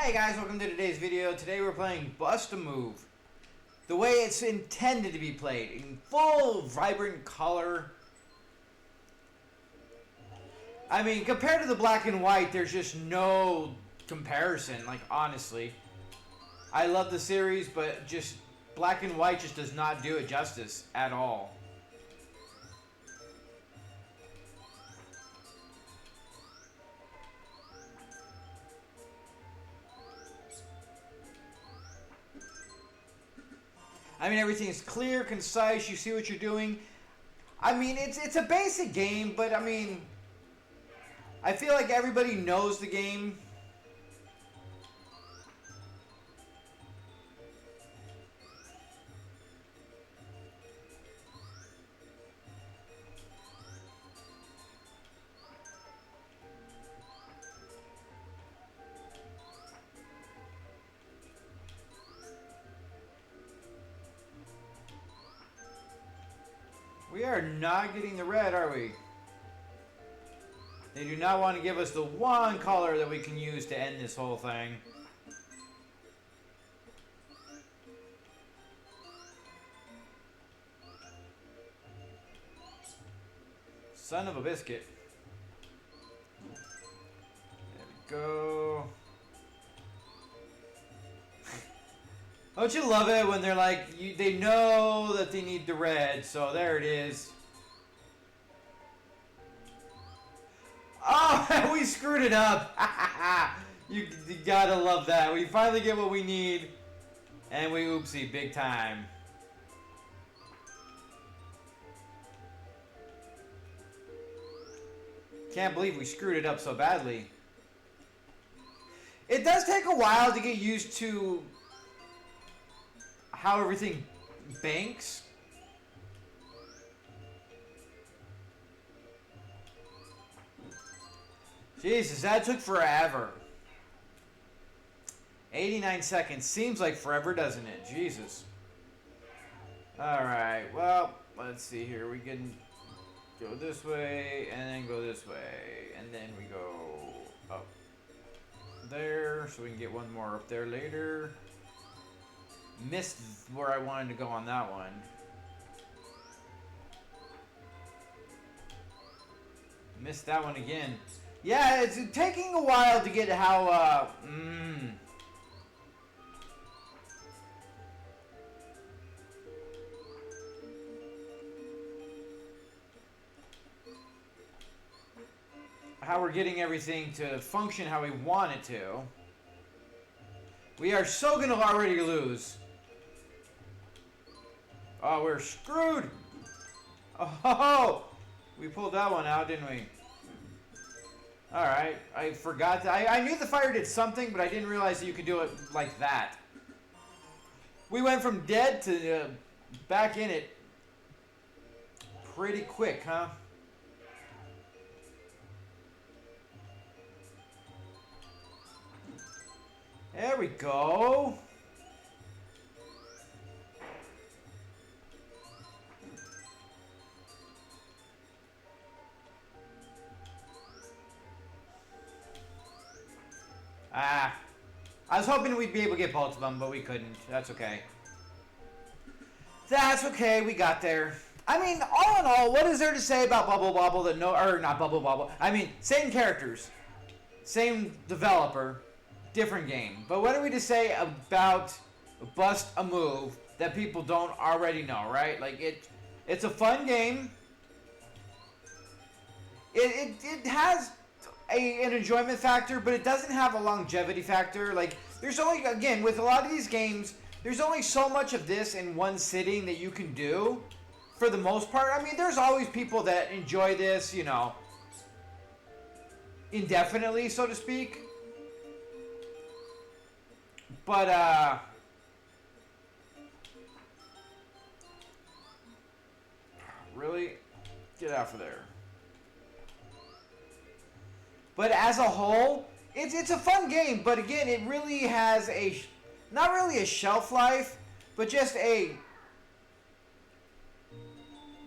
Hey guys, welcome to today's video. Today we're playing Bust a Move. The way it's intended to be played, in full, vibrant color. I mean, compared to the black and white, there's just no comparison, like, honestly. I love the series, but just black and white just does not do it justice at all. I mean, everything's clear, concise, you see what you're doing. I mean, it's a basic game, but I mean, I feel like everybody knows the game. We are not getting the red, are we? They do not want to give us the one color that we can use to end this whole thing. Son of a biscuit. There we go. Don't you love it when they're like, they know that they need the red, so there it is. Oh, we screwed it up. you gotta love that. We finally get what we need, and we oopsie big time. Can't believe we screwed it up so badly. It does take a while to get used to how everything banks. Jesus, that took forever. 89 seconds. Seems like forever, doesn't it? Jesus. Alright, well, let's see here. We can go this way, and then go this way. And then we go up there, so we can get one more up there later. Missed where I wanted to go on that one. Missed that one again. Yeah, it's taking a while to get how, how we're getting everything to function how we want it to. We are so gonna already lose. Oh, we're screwed. Oh, we pulled that one out, didn't we? Alright, I forgot that. I knew the fire did something, but I didn't realize that you could do it like that. We went from dead to back in it pretty quick, huh? There we go. I was hoping we'd be able to get both of them, but we couldn't. That's okay. That's okay, we got there. I mean, all in all, what is there to say about Bubble Bobble that not Bubble Bobble. I mean, same characters, same developer, different game. But what are we to say about Bust a Move that people don't already know, right? Like, it's a fun game. It has an enjoyment factor, but it doesn't have a longevity factor. Like, there's only, again, with a lot of these games, there's only so much of this in one sitting that you can do, for the most part. I mean, there's always people that enjoy this, you know, indefinitely, so to speak. But, really? Get out of there. But as a whole, it's a fun game. But again, it really has not really a shelf life, but just a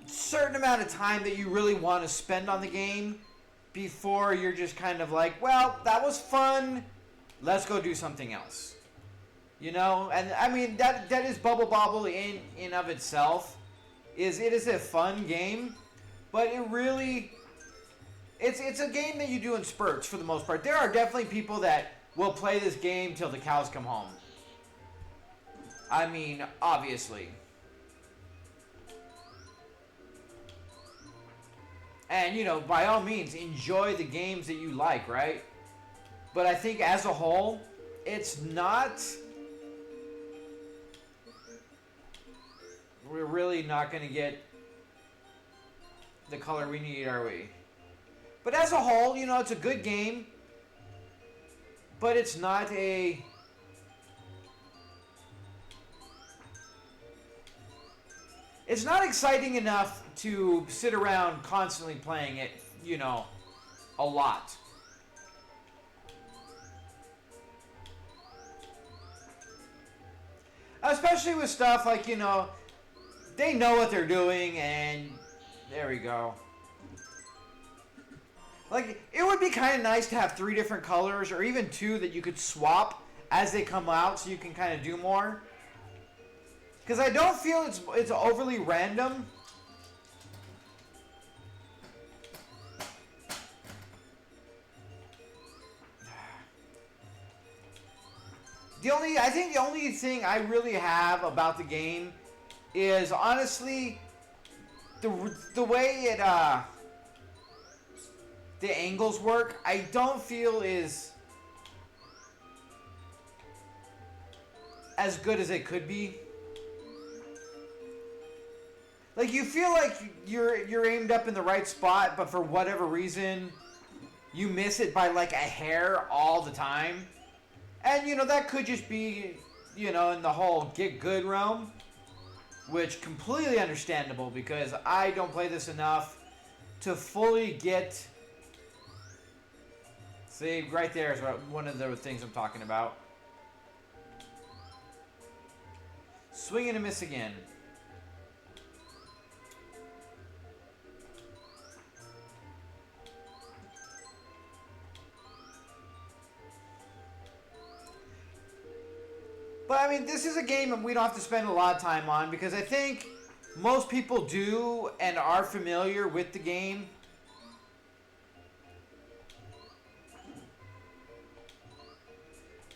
certain amount of time that you really want to spend on the game before you're just kind of like, well, that was fun. let's go do something else. You know, and I mean that is Bubble Bobble in of itself. It is a fun game, but it really it's a game that you do in spurts for the most part. There are definitely people that will play this game till the cows come home. I mean, obviously. And, you know, by all means, enjoy the games that you like, right? But I think as a whole, it's not... We're really not going to get the color we need, are we? But as a whole, you know, it's a good game. But it's not a... It's not exciting enough to sit around constantly playing it, you know, a lot. Especially with stuff like, you know, they know what they're doing, and there we go. Like, it would be kind of nice to have 3 different colors, or even 2 that you could swap as they come out so you can kind of do more. Because I don't feel it's overly random. I think the only thing I really have about the game is honestly the way it the angles work. I don't feel is as good as it could be. Like, you feel like you're aimed up in the right spot, but for whatever reason, you miss it by like a hair all the time. And, you know, that could just be, you know, in the whole get good realm, which completely understandable because I don't play this enough to fully get... See, right there is one of the things I'm talking about. Swing and a miss again. But, I mean, this is a game that we don't have to spend a lot of time on because I think most people do and are familiar with the game.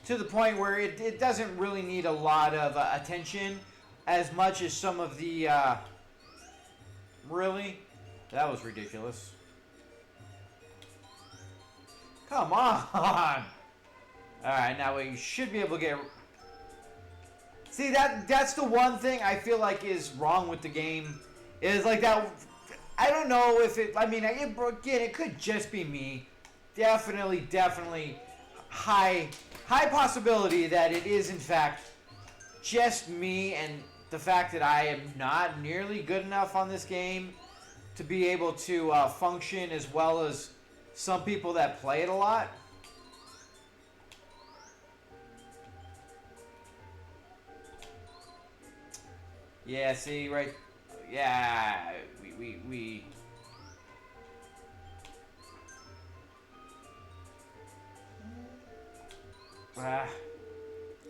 To the point where it doesn't really need a lot of attention as much as some of the... Really? That was ridiculous. Come on! Alright, now we should be able to get... See, that's the one thing I feel like is wrong with the game. Is like that... I don't know if it... I mean, again, it could just be me. Definitely high possibility that it is, in fact, just me and the fact that I am not nearly good enough on this game to be able to function as well as some people that play it a lot. Yeah, see, right... Yeah, we...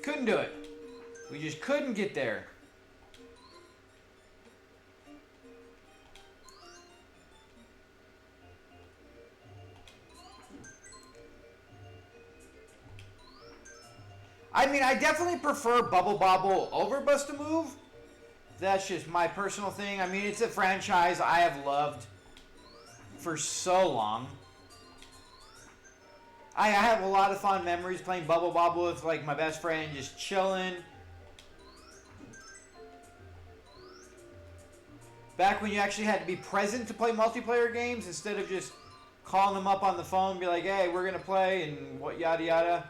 Couldn't do it. We just couldn't get there. I mean, I definitely prefer Bubble Bobble over Bust-A-Move. That's just my personal thing. I mean, it's a franchise I have loved for so long. I have a lot of fond memories playing Bubble Bobble with, like, my best friend, just chilling. Back when you actually had to be present to play multiplayer games instead of just calling them up on the phone and be like, hey, we're going to play and what yada yada.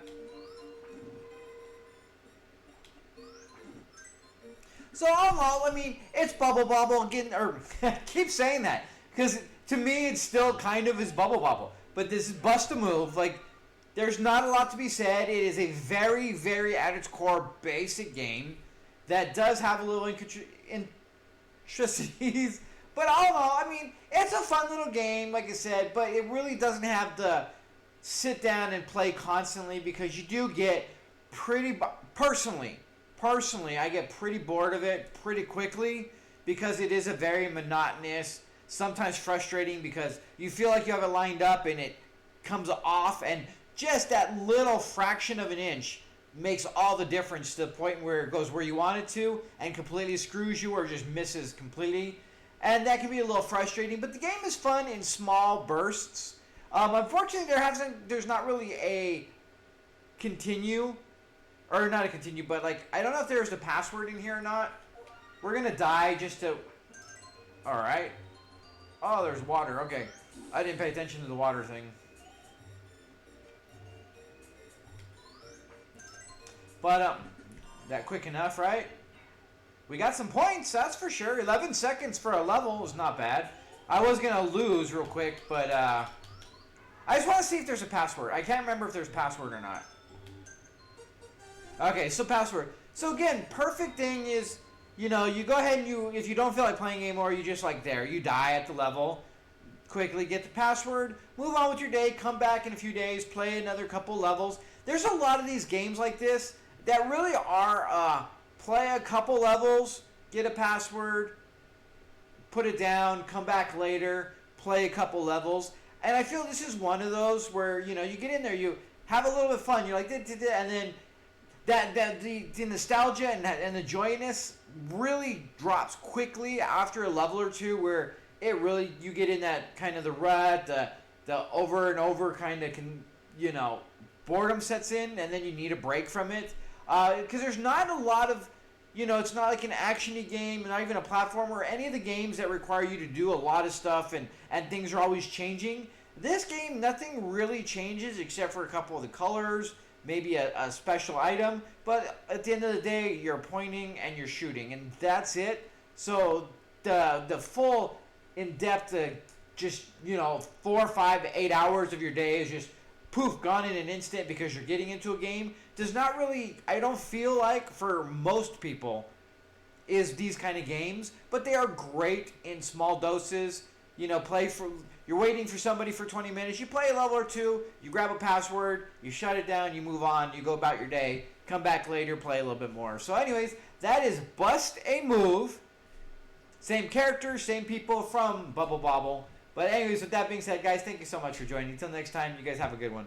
So all in all, I mean, it's Bubble Bobble again, or I keep saying that, because to me it still kind of is Bubble Bobble. But this is Bust-A-Move, like, there's not a lot to be said. It is a very, very, at its core, basic game that does have a little intricacies. But all in all, I mean, it's a fun little game, like I said, but it really doesn't have the sit down and play constantly because you do get pretty personally I get pretty bored of it pretty quickly because it is a very monotonous, sometimes frustrating because you feel like you have it lined up and it comes off, and just that little fraction of an inch makes all the difference to the point where it goes where you want it to and completely screws you or just misses completely. And that can be a little frustrating, but the game is fun in small bursts. Unfortunately, there's not really a continue, or not a continue, but like, I don't know if there's a password in here or not. We're gonna die just to, alright. Oh, there's water, okay. I didn't pay attention to the water thing. But, that quick enough, right? We got some points, that's for sure. 11 seconds for a level is not bad. I was gonna lose real quick, but, I just want to see if there's a password. I can't remember if there's a password or not. Okay, so password. So again, perfect thing is, you know, you go ahead and if you don't feel like playing anymore, you just like you die at the level. Quickly get the password, move on with your day, come back in a few days, play another couple levels. There's a lot of these games like this that really are play a couple levels, get a password, put it down, come back later, play a couple levels. And I feel this is one of those where, you know, you get in there, you have a little bit of fun, you're like, and then the nostalgia and the joyousness really drops quickly after a level or two, where it really, you get in that kind of the rut, the over and over kind of, you know, boredom sets in, and then you need a break from it. Because there's not a lot of, you know, it's not like an action-y game, not even a platformer, any of the games that require you to do a lot of stuff and things are always changing. This game, nothing really changes except for a couple of the colors, maybe a special item, but at the end of the day, you're pointing and you're shooting, and that's it. So the full in-depth, just, you know, 4, 5, 8 hours of your day is just poof, gone in an instant because you're getting into a game, does not really, I don't feel like, for most people, is these kind of games, but they are great in small doses. You know, you're waiting for somebody for 20 minutes, you play a level or two, you grab a password, you shut it down, you move on, you go about your day, come back later, play a little bit more. So anyways, that is Bust a Move. Same characters, same people from Bubble Bobble. But anyways, with that being said, guys, thank you so much for joining. Until next time, you guys have a good one.